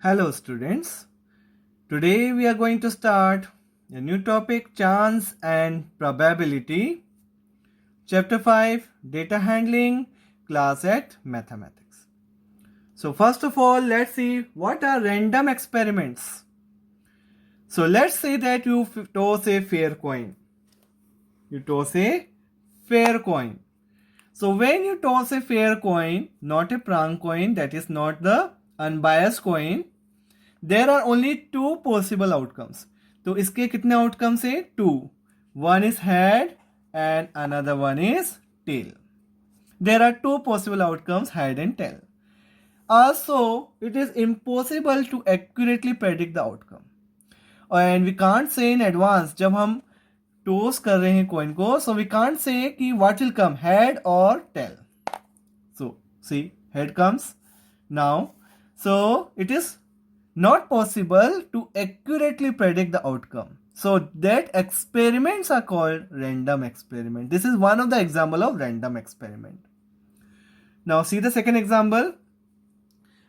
Hello students. Today we are going to start a new topic, chance and probability. Chapter 5, data handling, class at mathematics. So first of all, let's see what are random experiments. So let's say that you toss a fair coin. You toss a fair coin. So when you toss a fair coin, not a prank coin, that is not the unbiased coin, there are only two possible outcomes. तो इसके कितने outcomes है? Two. One is head and another one is tail. There are two possible outcomes, head and tail. Also, it is impossible to accurately predict the outcome. And we can't say in advance, जब हम toast कर रहे हैं coin को, so we can't say कि what will come, head or tail. So, see, head comes now. So, it is not possible to accurately predict the outcome. So that experiments are called random experiment. This is one of the example of random experiment. Now see the second example.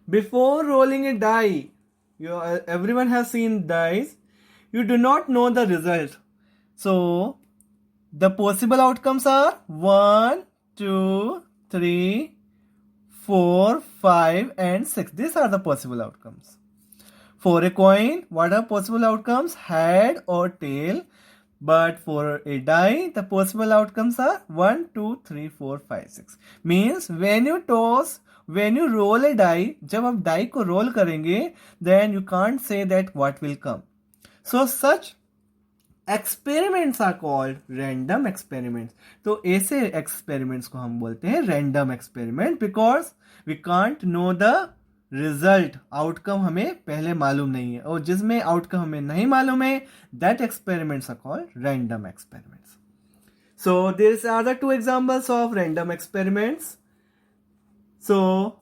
Before rolling a die, everyone has seen dice. You do not know the result. So the possible outcomes are 1, 2, 3, 4, 5 and 6. These are the possible outcomes. For a coin, what are possible outcomes? Head or tail. But for a die, the possible outcomes are 1, 2, 3, 4, 5, 6. Means when you toss, when you roll a die, जब आप die को roll करेंगे, then you can't say that what will come. So such experiments are called random experiments. तो ऐसे experiments को हम बोलते हैं random experiment because we can't know the result, outcome हमें पहले मालूम नहीं है, और जिसमें आउटकम हमें नहीं मालूम है, that experiments are called random experiments. So this are the two examples of random experiments. So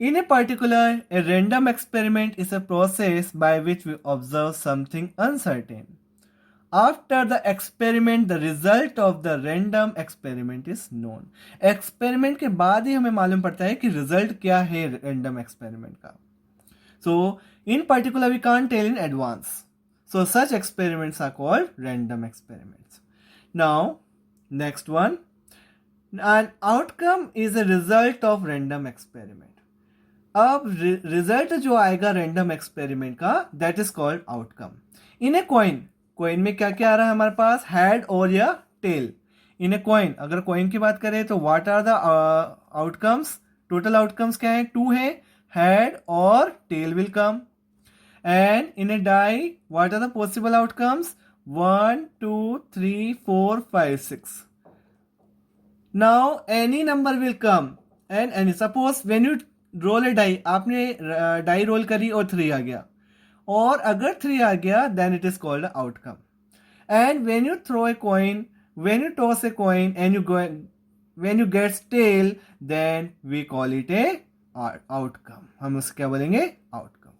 in a particular, a random experiment is a process by which we observe something uncertain. After the experiment, the result of the random experiment is known. Experiment के बाद ही हमें मालूम पड़ता है कि result क्या है random experiment का. So in particular we can't tell in advance. So such experiments are called random experiments. Now next one, an outcome is a result of random experiment. अब रिजल्ट जो आएगा रैंडम एक्सपेरिमेंट का, that is called outcome. In a coin, coin में क्या क्या आ रहा है हमारे पास? हेड और या टेल. इन ए कॉइन, अगर कॉइन की बात करें तो what are the outcomes? Total outcomes क्या है? टू है, हेड और tail will come. And in a die, what are the possible outcomes? 1, 2, 3, 4, 5, 6. Now any number will come and any. Suppose when you roll a die, आपने die roll करी और 3 आ गया, और अगर 3 आ गया, then it is called outcome. And when you throw a coin, when you toss a coin and when you gets tail, then we call it a outcome. हम उसको क्या बोलेंगे? Outcome.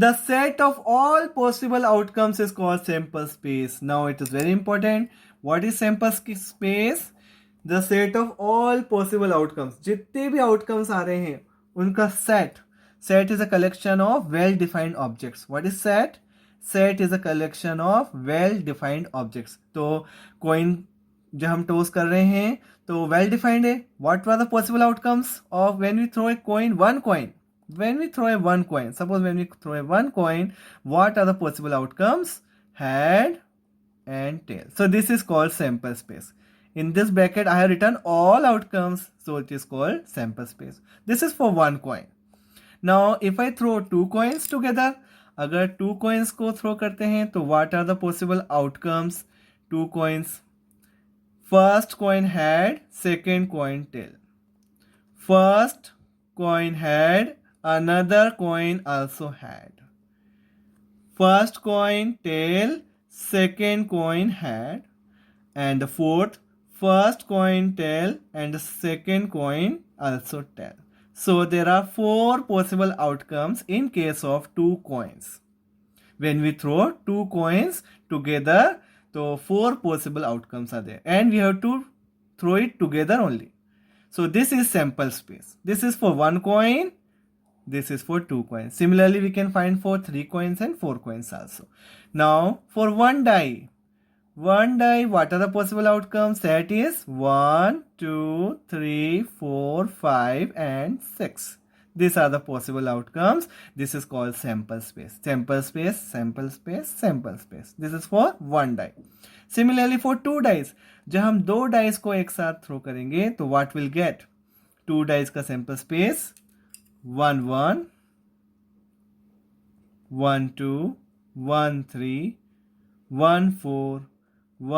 The set of all possible outcomes is called sample space. Now it is very important. What is sample space? The set of all possible outcomes. जितने भी outcomes आ रहे हैं उनका set. Set is a collection of well-defined objects. What is set? Set is a collection of well-defined objects. तो coin जब हम toss कर रहे हैं तो well-defined है. What were the possible outcomes of when we throw a coin? One coin. When we throw a one coin, suppose when we throw a one coin, what are the possible outcomes? Head and tail. So this is called sample space. In this bracket, I have written all outcomes, so it is called sample space. This is for one coin. Now, if I throw two coins together, अगर two coins को throw करते हैं तो what are the possible outcomes? Two coins. First coin head, second coin tail. First coin head, another coin also head. First coin tail, second coin head, and the fourth, first coin tail and the second coin also tail. So there are 4 possible outcomes in case of 2 coins. When we throw 2 coins together, so 4 possible outcomes are there, and we have to throw it together only. So this is sample space. This is for one coin, This is for 2 coins. Similarly, we can find for 3 coins and 4 coins also. Now, for one die, what are the possible outcomes? That is 1, 2, 3, 4, 5 and 6. These are the possible outcomes. This is called sample space. Sample space, sample space, sample space. This is for one die. Similarly for 2 dice, जब हम 2 dice को एक साथ throw करेंगे तो what will get? 2 dice का sample space 1 1 1 2 1 3 1 4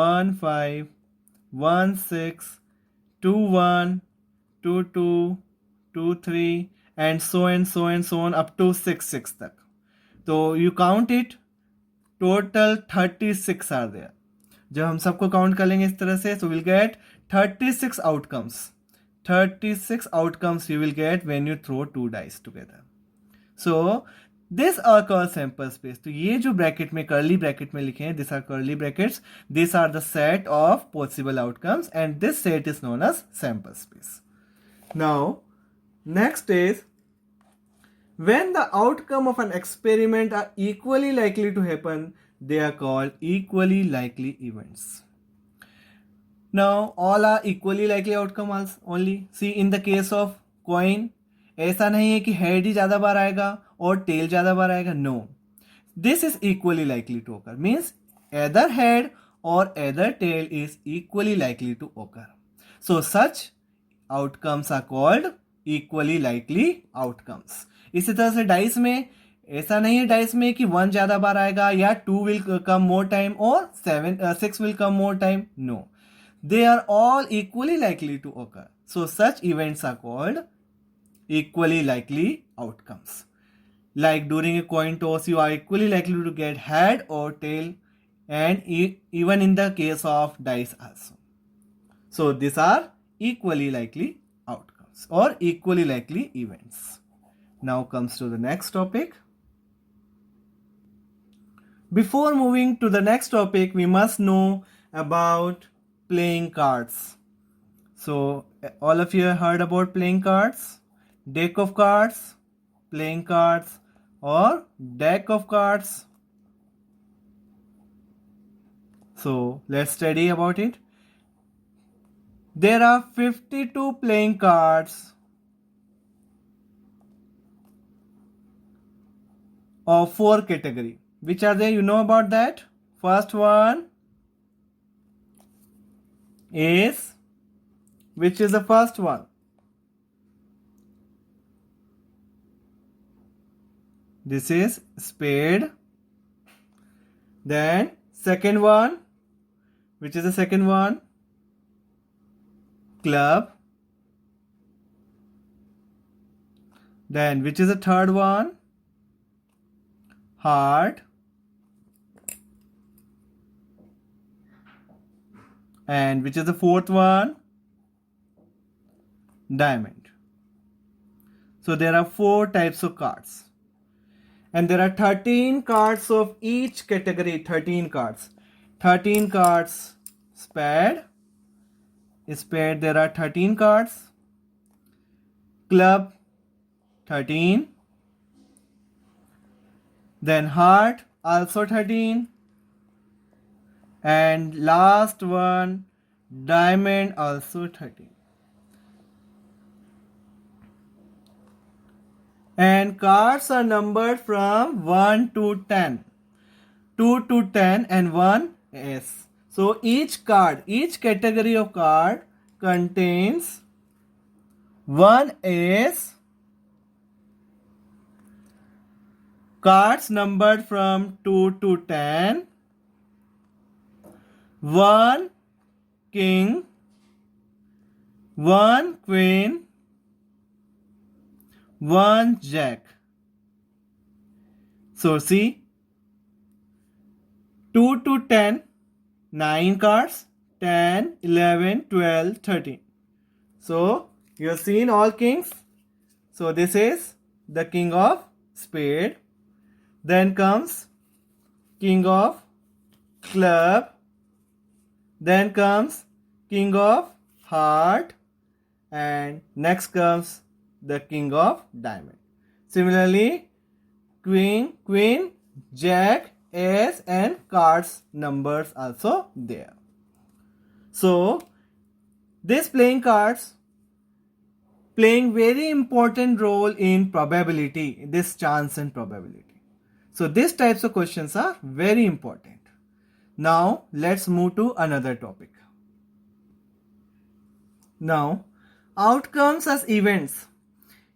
1 5 1 6 2 1 2 2 2 3 and so on up to 6 6 तक. तो you count it, total 36 are there. जब हम सबको काउंट कर लेंगे इस तरह से, so we'll get 36 outcomes. 36 outcomes you will get when you throw 2 dice together. So this are called sample space. तो ये जो ब्रैकेट में कर्ली ब्रैकेट में लिखे हैं, these are curly brackets. These are the set of possible outcomes and this set is known as sample space. Now next is when the outcome of an experiment are equally likely to happen, they are called equally likely events. Now all are equally likely outcome only. See in the case of coin, ऐसा नहीं है कि head ही ज़्यादा बार आएगा और tail ज़्यादा बार आएगा. No, this is equally likely to occur. Means either head or either tail is equally likely to occur. So such outcomes are called equally likely outcomes. इसी तरह से डाइस में ऐसा नहीं है डाइस में कि 1 ज़्यादा बार आएगा या 2 will come more time और 6 will come more time. No, they are all equally likely to occur. So such events are called equally likely outcomes. Like during a coin toss, you are equally likely to get head or tail, and even in the case of dice also. So these are equally likely outcomes or equally likely events. Now comes to the next topic. Before moving to the next topic, we must know about playing cards. So all of you have heard about playing cards, deck of cards, playing cards or deck of cards. So let's study about it. There are 52 playing cards of 4 category. Which are they? You know about that? First one is, which is the first one? This is spade. Then second one, which is the second one? Club. Then which is the third one? Heart. And which is the fourth one? Diamond. So there are 4 types of cards. And there are 13 cards of each category. 13 cards. 13 cards. Spade. Spade, there are 13 cards. Club, 13. Then heart, also 13. And last one, diamond, also 13. And cards are numbered from 1 to 10. 2 to 10 and 1 S. So each card, each category of card contains 1 S, cards numbered from 2 to 10, 1 king, 1 queen, 1 jack. So see, 2 to 10, 9 cards, 10, 11, 12, 13. So you have seen all kings. So this is the king of spade. Then comes king of club. Then comes king of heart. And next comes the king of diamond. Similarly, queen, jack, ace and cards numbers also there. So this playing cards playing very important role in probability, this chance and probability. So these types of questions are very important. Now let's move to another topic. Now, outcomes as events.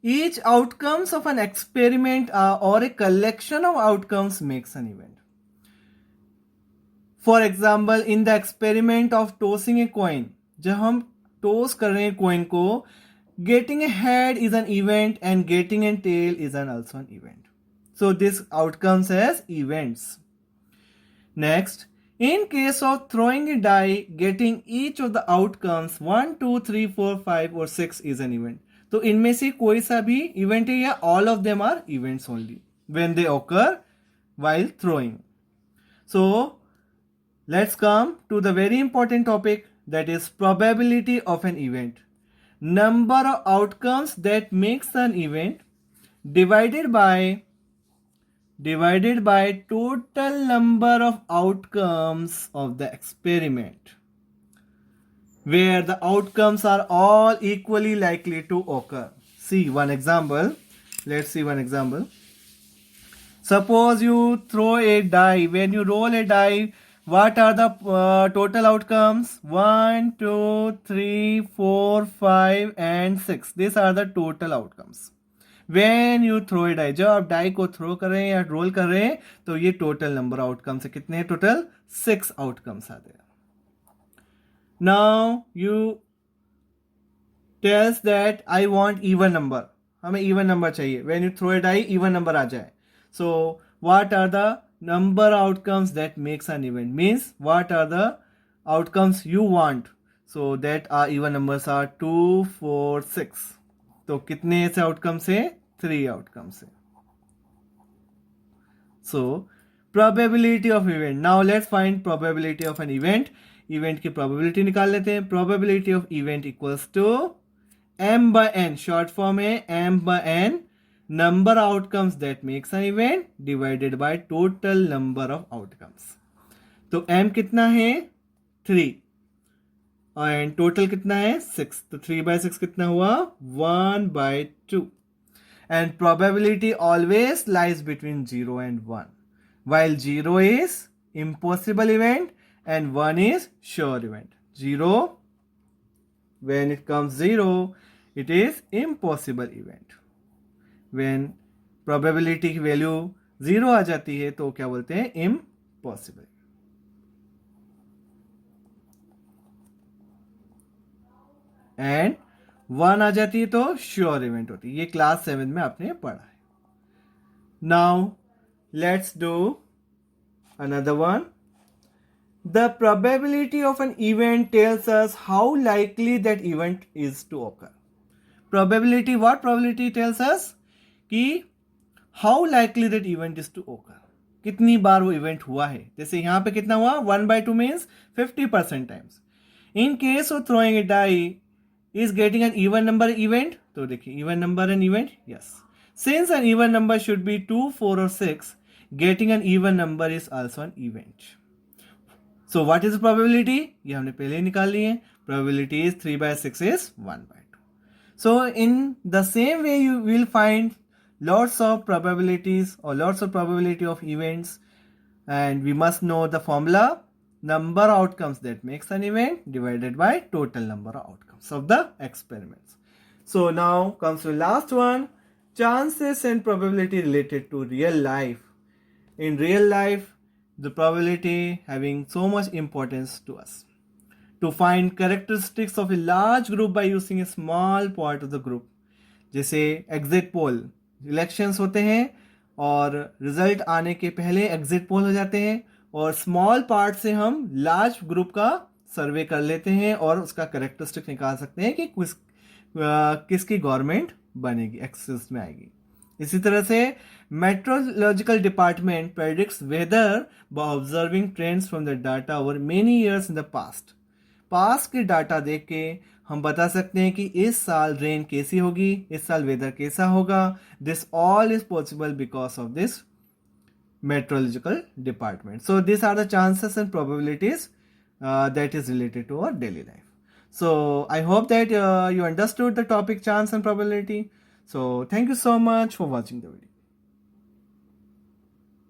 Each outcomes of an experiment or a collection of outcomes makes an event. For example, in the experiment of tossing a coin, जब हम toss कर रहे हैं coin को, getting a head is an event and getting a tail is also an event. So this outcomes as events. Next, in case of throwing a die, getting each of the outcomes 1, 2, 3, 4, 5 or 6 is an event. तो इनमें से कोई सा भी event है या all of them are events only when they occur while throwing. So let's come to the very important topic, that is probability of an event. Number of outcomes that makes an event divided by total number of outcomes of the experiment, where the outcomes are all equally likely to occur. See one example. Let's see one example. Suppose you throw a die. When you roll a die, what are the total outcomes? 1, 2, 3, 4, 5 and 6. These are the total outcomes. When you throw a die, जब आप die को throw कर रहे हैं या roll कर रहे हैं, तो ये total number outcomes है. कितने हैं total? 6 outcomes आते हैं. Now you tells that I want even number. हमें even number चाहिए. When you throw a die, even number आ जाए. So what are the number outcomes that makes an event? Means what are the outcomes you want? So that our even numbers are 2, 4, 6. तो कितने ऐसे outcomes है? 3 outcomes है. So probability of event. Now let's find probability of an event. Event की probability निकाल लेते हैं. Probability of event equals to m by n. Short form है m by n. Number outcomes that makes an event divided by total number of outcomes. तो m कितना है? 3 and total कितना है? 6. तो 3 by 6 कितना हुआ? 1 by 2. And probability always lies between 0 and 1. While 0 is impossible event and 1 is sure event. 0, when it comes 0, it is impossible event. When probability की value 0 आ जाती है तो क्या बोलते हैं? Impossible. एंड 1 आ जाती है तो श्योर इवेंट होती है. ये क्लास 7 में आपने पढ़ा है. Now let's do another one. The probability of an event tells us how likely that event is to occur. Probability, what probability tells us कि how likely that event is to occur. कितनी बार वो event हुआ है. जैसे यहां पे कितना हुआ? 1/2 means 50% times. In case of throwing a die, is getting an even number event. तो देखिए even number and event. Yes, since an even number should be 2, 4 or 6, getting an even number is also an event. So what is the probability? ये हमने पहले ही निकाल ली है. Probability is 3 by 6 is 1/2. So in the same way you will find lots of probabilities or lots of probability of events, and we must know the formula. Number outcomes that makes an event divided by total number of outcomes of the experiments. So now comes the last one, chances and probability related to real life. In real life, the probability having so much importance to us. To find characteristics of a large group by using a small part of the group. जैसे exit poll, elections होते हैं और result आने के पहले exit poll हो जाते हैं और स्मॉल पार्ट से हम लार्ज ग्रुप का सर्वे कर लेते हैं और उसका कैरेक्टरिस्टिक निकाल सकते हैं कि किसकी गवर्नमेंट बनेगी, एक्सिस्ट में आएगी. इसी तरह से meteorological department predicts weather by observing trends from the data over many years in the past. पास की डाटा देख के हम बता सकते हैं कि इस साल रेन कैसी होगी, इस साल वेदर कैसा होगा. This all is possible because of this meteorological department. So these are the chances and probabilities that is related to our daily life. So I hope that you understood the topic chance and probability. So thank you so much for watching the video.